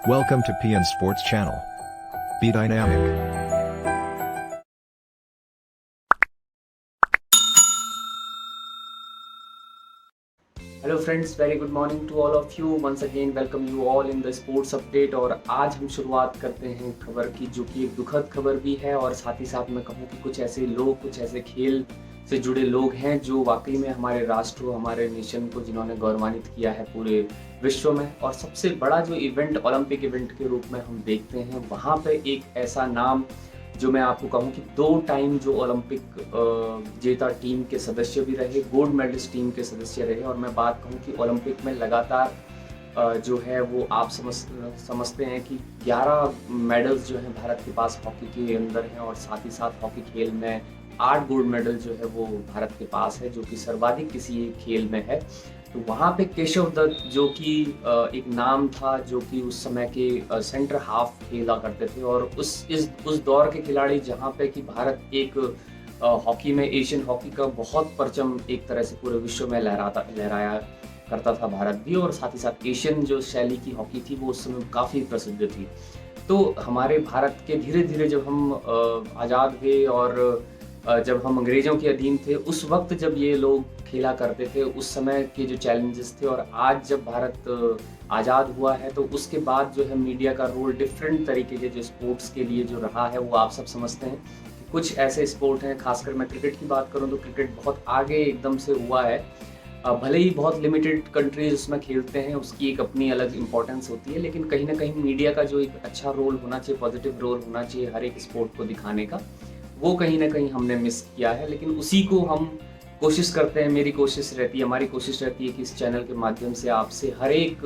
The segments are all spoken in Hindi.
Welcome to PN Sports Channel. Be dynamic. Hello friends, very good morning to all of you. Once again welcome you all in the sports update. और आज हम शुरुआत करते हैं खबर की, जो कि एक दुखद खबर भी है और साथ ही साथ मैं कहूँ कि कुछ ऐसे लोग, कुछ ऐसे खेल से जुड़े लोग हैं जो वाकई में हमारे राष्ट्र, हमारे नेशन को जिन्होंने गौरवान्वित किया है पूरे विश्व में। और सबसे बड़ा जो इवेंट ओलंपिक इवेंट के रूप में हम देखते हैं, वहाँ पे एक ऐसा नाम जो मैं आपको कहूँ कि 2 टाइम जो ओलंपिक जेता टीम के सदस्य भी रहे, गोल्ड मेडलिस्ट टीम के सदस्य रहे। और मैं बात कहूँ कि ओलंपिक में लगातार जो है वो आप समझते हैं कि 11 मेडल्स जो हैं भारत के पास हॉकी के अंदर हैं। और साथ ही साथ हॉकी खेल में 8 गोल्ड मेडल जो है वो भारत के पास है, जो कि सर्वाधिक किसी एक खेल में है। तो वहाँ पे केशव दत्त, जो कि एक नाम था, जो कि उस समय के सेंटर हाफ खेला करते थे और उस दौर के खिलाड़ी, जहाँ पे कि भारत एक हॉकी में, एशियन हॉकी का बहुत परचम एक तरह से पूरे विश्व में लहराया करता था भारत भी। और साथ ही साथ एशियन जो शैली की हॉकी थी वो उस समय काफ़ी प्रसिद्ध थी। तो हमारे भारत के धीरे धीरे जब हम आज़ाद हुए और जब हम अंग्रेज़ों के अधीन थे, उस वक्त जब ये लोग खेला करते थे, उस समय के जो चैलेंजेस थे, और आज जब भारत आज़ाद हुआ है, तो उसके बाद जो है मीडिया का रोल डिफरेंट तरीके के जो स्पोर्ट्स के लिए जो रहा है, वो आप सब समझते हैं कि कुछ ऐसे स्पोर्ट हैं, खासकर मैं क्रिकेट की बात करूं तो क्रिकेट बहुत आगे एकदम से हुआ है। भले ही बहुत लिमिटेड कंट्रीज उसमें खेलते हैं, उसकी एक अपनी अलग इम्पोर्टेंस होती है, लेकिन कहीं ना कहीं मीडिया का जो एक अच्छा रोल होना चाहिए, पॉजिटिव रोल होना चाहिए हर एक स्पोर्ट को दिखाने का, वो कहीं ना कहीं हमने मिस किया है। लेकिन उसी को हम कोशिश करते हैं, मेरी कोशिश रहती है, हमारी कोशिश रहती है कि इस चैनल के माध्यम से आपसे हर एक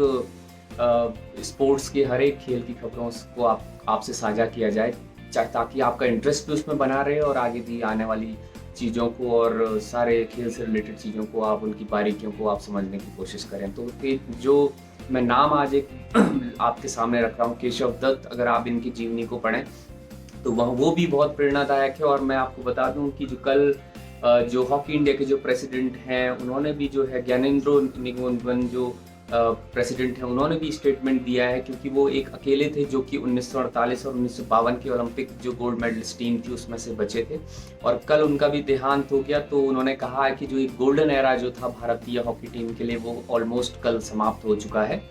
स्पोर्ट्स के, हर एक खेल की खबरों को आपसे साझा किया जाए, ताकि आपका इंटरेस्ट भी उसमें बना रहे और आगे भी आने वाली चीज़ों को और सारे खेल से रिलेटेड चीज़ों को आप, उनकी बारीकियों को आप समझने की कोशिश करें। तो जो मैं नाम आज एक आपके सामने रख रहा हूँ, केशव दत्त, अगर आप इनकी जीवनी को पढ़ें तो वो भी बहुत प्रेरणादायक है। और मैं आपको बता दूं कि जो कल जो हॉकी इंडिया के जो प्रेसिडेंट हैं, उन्होंने भी जो है, ज्ञानेंद्रो निंगोनवन जो प्रेसिडेंट हैं, उन्होंने भी स्टेटमेंट दिया है, क्योंकि वो एक अकेले थे जो कि 1948 और 1952 के ओलंपिक जो गोल्ड मेडलिस्ट टीम थी उसमें से बचे थे। और कल उनका भी देहांत हो गया। तो उन्होंने कहा है कि जो एक गोल्डन एरा जो था भारतीय हॉकी टीम के लिए, वो ऑलमोस्ट कल समाप्त हो चुका है।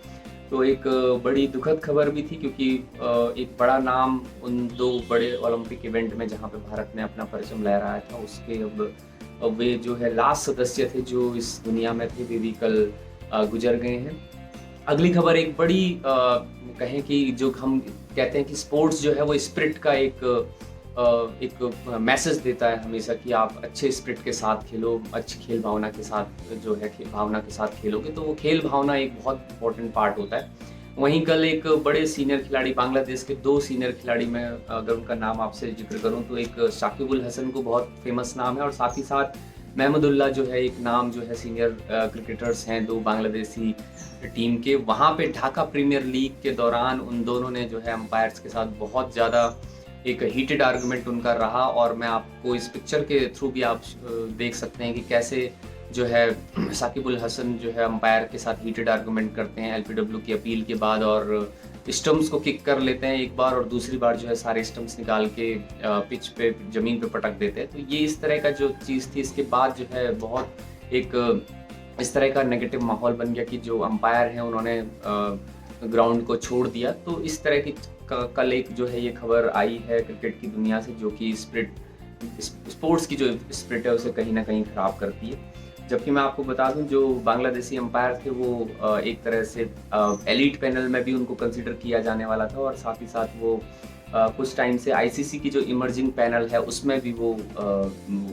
तो एक बड़ी दुखद खबर भी थी, क्योंकि एक बड़ा नाम उन 2 बड़े ओलंपिक इवेंट में जहां पे भारत ने अपना परचम लहराया था, उसके अब वे जो है लास्ट सदस्य थे जो इस दुनिया में थे, वे भी कल गुजर गए हैं। अगली खबर एक बड़ी कहें कि जो हम कहते हैं कि स्पोर्ट्स जो है वो स्पिरिट का एक मैसेज देता है हमेशा, कि आप अच्छे स्पिरिट के साथ खेलो, अच्छी खेल भावना के साथ जो है भावना के साथ खेलोगे, तो वो खेल भावना एक बहुत इंपॉर्टेंट पार्ट होता है। वहीं कल एक बड़े सीनियर खिलाड़ी, बांग्लादेश के 2 सीनियर खिलाड़ी, मैं अगर उनका नाम आपसे जिक्र करूं तो एक शाकिबुल हसन को, बहुत फेमस नाम है, और साथ ही साथ महमूदुल्लाह जो है एक नाम, जो है सीनियर क्रिकेटर्स हैं 2 बांग्लादेशी टीम के। वहाँ पे ढाका प्रीमियर लीग के दौरान उन दोनों ने जो है अंपायर्स के साथ बहुत ज़्यादा एक हीटेड आर्गुमेंट उनका रहा। और मैं आपको इस पिक्चर के थ्रू भी आप देख सकते हैं कि कैसे जो है साकिबुल हसन जो है अंपायर के साथ हीटेड आर्गुमेंट करते हैं एलपीडब्ल्यू की अपील के बाद, और स्टम्प्स को किक कर लेते हैं एक बार, और दूसरी बार जो है सारे स्टम्प्स निकाल के पिच पे, जमीन पे पटक देते हैं। तो ये इस तरह का जो चीज़ थी, इसके बाद जो है बहुत एक इस तरह का नेगेटिव माहौल बन गया कि जो अंपायर हैं उन्होंने ग्राउंड को छोड़ दिया। तो इस तरह की कल एक जो है ये खबर आई है क्रिकेट की दुनिया से, जो कि स्पोर्ट्स की जो स्पिरिट है उसे कहीं ना कहीं खराब करती है। जबकि मैं आपको बता दूं, जो बांग्लादेशी अंपायर थे वो एक तरह से एलीट पैनल में भी उनको कंसीडर किया जाने वाला था, और साथ ही साथ वो कुछ टाइम से आईसीसी की जो इमर्जिंग पैनल है उसमें भी वो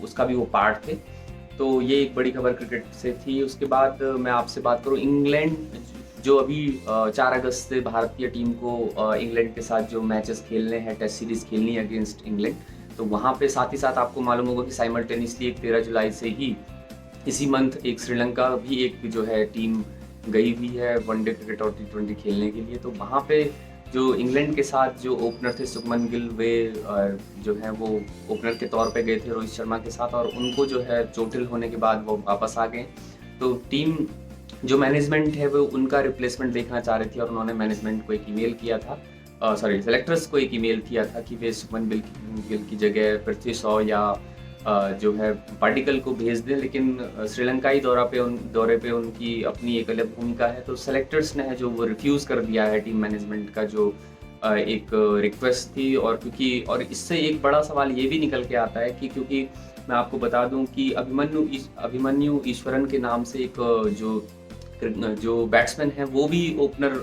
उसका भी वो पार्ट थे। तो ये एक बड़ी खबर क्रिकेट से थी। उसके बाद मैं आपसे बात करूं, इंग्लैंड जो अभी 4 अगस्त से भारतीय टीम को इंग्लैंड के साथ जो मैचेस खेलने हैं, टेस्ट सीरीज खेलनी है अगेंस्ट इंग्लैंड, तो वहाँ पे साथ ही साथ आपको मालूम होगा कि साइमल्टेनियसली एक 13 जुलाई से ही इसी मंथ एक श्रीलंका भी एक जो है टीम गई हुई है वनडे क्रिकेट और T20 खेलने के लिए। तो वहाँ पे जो इंग्लैंड के साथ जो ओपनर थे शुभमन गिल, वे जो है वो ओपनर के तौर पे गए थे रोहित शर्मा के साथ, और उनको जो है चोटिल होने के बाद वो वापस आ गए। तो टीम जो मैनेजमेंट है वो उनका रिप्लेसमेंट देखना चाह रही थी और उन्होंने मैनेजमेंट को एक ईमेल किया था, सेलेक्टर्स को एक ईमेल किया था कि वे शुभमन गिल की जगह पृथ्वी शॉ या जो है पार्टिकल को भेज दें, लेकिन श्रीलंकाई दौरे पे उनकी अपनी एक अलग भूमिका है। तो सेलेक्टर्स ने है जो वो रिफ्यूज़ कर दिया है टीम मैनेजमेंट का जो एक रिक्वेस्ट थी। और इससे एक बड़ा सवाल ये भी निकल के आता है कि क्योंकि मैं आपको बता दूं कि अभिमन्यु ईश्वरन के नाम से एक जो बैट्समैन है वो भी ओपनर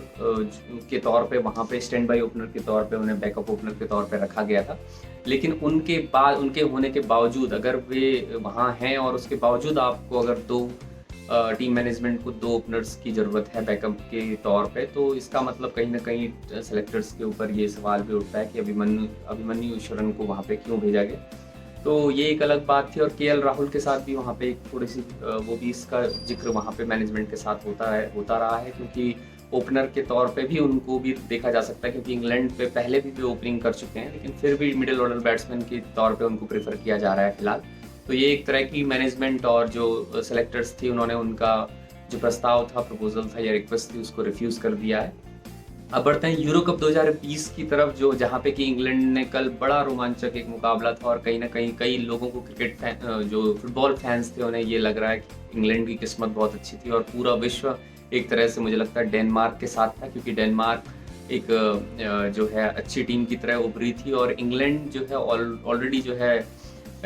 के तौर पे वहाँ पे स्टैंड बाई ओपनर के तौर पे उन्हें बैकअप ओपनर के तौर पे रखा गया था। लेकिन उनके होने के बावजूद अगर वे वहाँ हैं और उसके बावजूद आपको अगर टीम मैनेजमेंट को 2 ओपनर्स की ज़रूरत है बैकअप के तौर पे, तो इसका मतलब कहीं ना कहीं सेलेक्टर्स के ऊपर ये सवाल भी उठता है कि अभिमन्यु ईश्वरन को वहाँ पे क्यों भेजा गया। तो ये एक अलग बात थी। और केएल राहुल के साथ भी वहाँ पे एक थोड़ी सी वो भी इसका जिक्र वहाँ पे मैनेजमेंट के साथ होता रहा है, क्योंकि ओपनर के तौर पे भी उनको भी देखा जा सकता है, क्योंकि इंग्लैंड पे पहले भी वे ओपनिंग कर चुके हैं, लेकिन फिर भी मिडिल ऑर्डर बैट्समैन के तौर पे उनको प्रेफर किया जा रहा है फिलहाल। तो ये एक तरह की मैनेजमेंट और जो सेलेक्टर्स थी उन्होंने उनका जो प्रस्ताव था, प्रपोजल था या रिक्वेस्ट थी, उसको रिफ्यूज़ कर दिया है। अब बढ़ते हैं यूरो कप 2020 की तरफ, जो जहाँ पे कि इंग्लैंड ने कल बड़ा रोमांचक एक मुकाबला था और कहीं ना कहीं कई लोगों को जो फुटबॉल फैंस थे उन्हें ये लग रहा है कि इंग्लैंड की किस्मत बहुत अच्छी थी और पूरा विश्व एक तरह से मुझे लगता है डेनमार्क के साथ था, क्योंकि डेनमार्क एक जो है अच्छी टीम की तरह उभरी थी और इंग्लैंड जो है ऑलरेडी जो है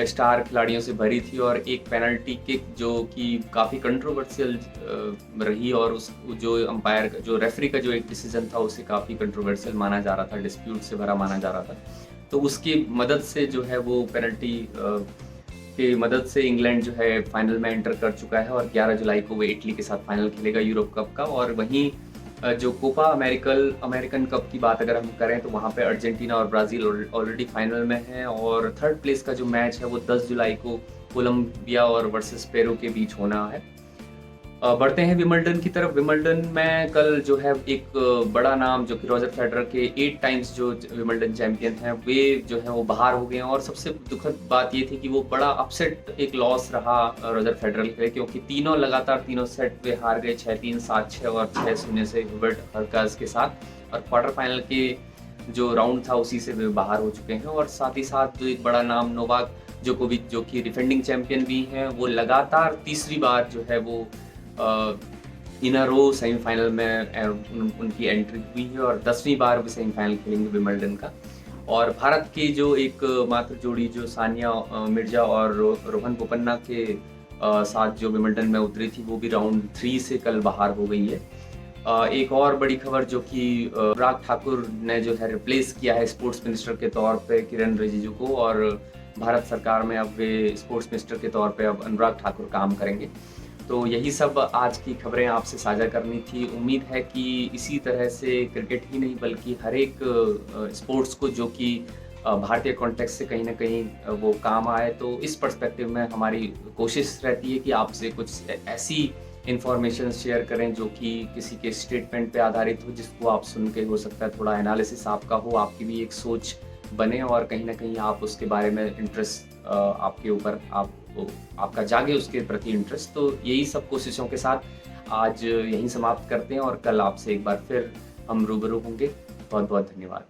स्टार खिलाड़ियों से भरी थी। और एक पेनल्टी किक जो कि काफ़ी कंट्रोवर्शियल रही और उस जो रेफरी का जो एक डिसीजन था उसे काफ़ी कंट्रोवर्शियल माना जा रहा था, डिस्प्यूट से भरा माना जा रहा था। तो उसकी मदद से जो है वो पेनल्टी की मदद से इंग्लैंड जो है फाइनल में एंटर कर चुका है और 11 जुलाई को वो इटली के साथ फाइनल खेलेगा यूरोप कप का। और वहीं जो कोपा अमेरिकन कप की बात अगर हम करें तो वहाँ पे अर्जेंटीना और ब्राज़ील ऑलरेडी फाइनल में हैं और थर्ड प्लेस का जो मैच है वो 10 जुलाई को कोलंबिया और वर्सेस पेरू के बीच होना है। बढ़ते हैं विंबलडन की तरफ। विंबलडन में कल जो है एक बड़ा नाम जो कि रॉजर फेडरर के 8 टाइम्स जो विंबलडन चैंपियन हैं वे जो है वो बाहर हो गए हैं और सबसे दुखद बात ये थी कि वो बड़ा अपसेट एक लॉस रहा रॉजर फेडरर के लिए, क्योंकि तीनों सेट वे हार गए 6-3, 7-6 और 6-0 से हुबर्ट हरकाज के साथ। और क्वार्टर फाइनल के जो राउंड था उसी से वे बाहर हो चुके हैं। और साथ ही साथ एक बड़ा नाम नोवाक जोकोविच जो कि डिफेंडिंग चैंपियन भी हैं, वो लगातार तीसरी बार जो है वो इन अ रो सेमीफाइनल में उनकी एंट्री हुई है और 10वीं बार भी सेमीफाइनल खेलेंगे विंबलडन का। और भारत की जो एक मात्र जोड़ी जो सानिया मिर्जा और रोहन बोपन्ना के साथ जो विंबलडन में उतरी थी वो भी राउंड 3 से कल बाहर हो गई है। एक और बड़ी खबर जो कि अनुराग ठाकुर ने जो है रिप्लेस किया है स्पोर्ट्स मिनिस्टर के तौर पे किरण रिजिजू को, और भारत सरकार में अब वे स्पोर्ट्स मिनिस्टर के तौर पे अब अनुराग ठाकुर काम करेंगे। तो यही सब आज की खबरें आपसे साझा करनी थी। उम्मीद है कि इसी तरह से क्रिकेट ही नहीं बल्कि हर एक स्पोर्ट्स को जो कि भारतीय कॉन्टेक्स्ट से कहीं ना कहीं वो काम आए, तो इस पर्सपेक्टिव में हमारी कोशिश रहती है कि आपसे कुछ ऐसी इन्फॉर्मेशन शेयर करें जो कि किसी के स्टेटमेंट पे आधारित हो, जिसको आप सुन के हो सकता है थोड़ा एनालिसिस आपका हो, आपकी भी एक सोच बने और कहीं ना कहीं आप उसके बारे में इंटरेस्ट आपके ऊपर आपका जागे उसके प्रति इंटरेस्ट। तो यही सब कोशिशों के साथ आज यहीं समाप्त करते हैं और कल आपसे एक बार फिर हम रूबरू होंगे। बहुत बहुत धन्यवाद।